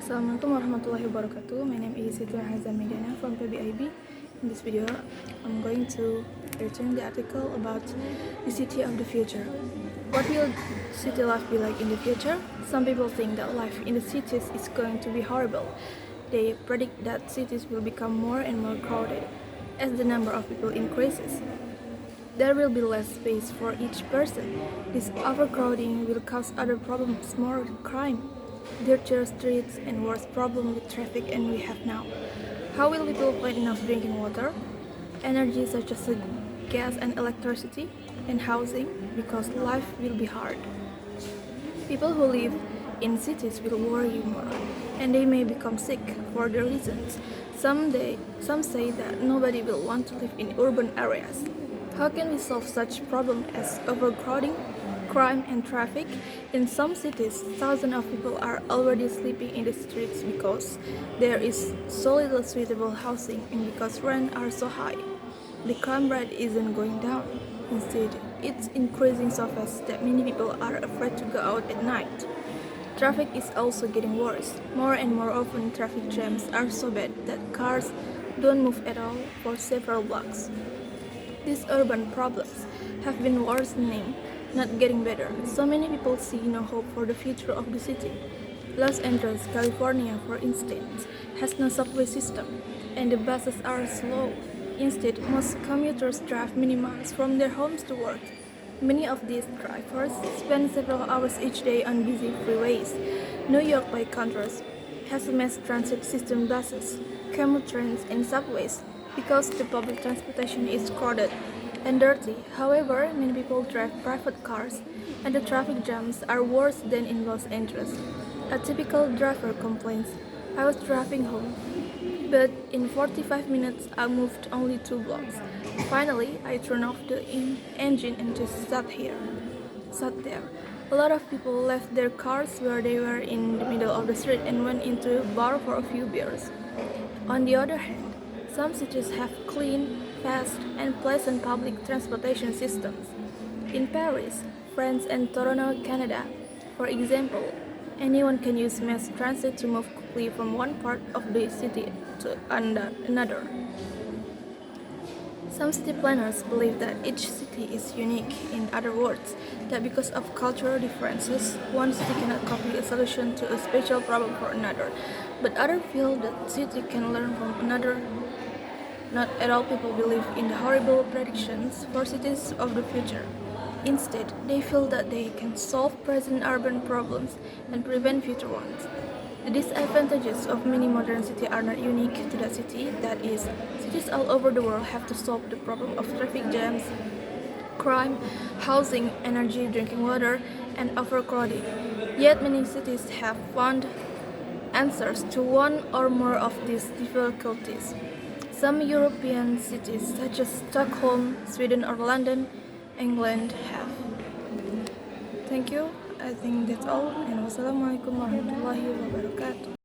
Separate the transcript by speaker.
Speaker 1: Assalamualaikum warahmatullahi wabarakatuh. My name is Siti Meidiana from PBIB. In this video, I'm going to return the article about the city of the future. What will city life be like in the future? Some people think that life in the cities is going to be horrible. They predict that cities will become more and more crowded as the number of people increases. There will be less space for each person. This overcrowding will cause other problems, more crime, dirtier streets, and worse problem with traffic than we have now. How will people find enough drinking water, energy such as gas and electricity, and housing, because life will be hard. People who live in cities will worry more, and they may become sick for the reasons. Some say that nobody will want to live in urban areas. How can we solve such problems as overcrowding, crime, and traffic? In some cities, thousands of people are already sleeping in the streets because there is so little suitable housing and because rents are so high. The crime rate isn't going down. Instead, it's increasing so fast that many people are afraid to go out at night. Traffic is also getting worse. More and more often, traffic jams are so bad that cars don't move at all for several blocks. These urban problems have been worsening, not getting better. So many people see no hope for the future of the city. Los Angeles, California, for instance, has no subway system, and the buses are slow. Instead, most commuters drive many miles from their homes to work. Many of these drivers spend several hours each day on busy freeways. New York, by contrast, has a mass transit system, buses, camel trains, and subways, because the public transportation is crowded and dirty. However, many people drive private cars, and the traffic jams are worse than in Los Angeles. A typical driver complains, "I was driving home, but in 45 minutes I moved only 2 blocks. Finally, I turned off the engine and just sat there." A lot of people left their cars where they were in the middle of the street and went into a bar for a few beers. On the other hand, some cities have clean, fast, and pleasant public transportation systems. In Paris, France, and Toronto, Canada, for example, anyone can use mass transit to move quickly from one part of the city to another. Some city planners believe that each city is unique. In other words, that because of cultural differences, one city cannot copy a solution to a special problem for another. But others feel that city can learn from another. Not all people believe in the horrible predictions for cities of the future. Instead, they feel that they can solve present urban problems and prevent future ones. The disadvantages of many modern cities are not unique to that city. That is, cities all over the world have to solve the problem of traffic jams, crime, housing, energy, drinking water, and overcrowding. Yet many cities have found answers to one or more of these difficulties. Some European cities, such as Stockholm, Sweden, or London, England, have. Thank you. I think that's all. And wassalamualaikum warahmatullahi wabarakatuh.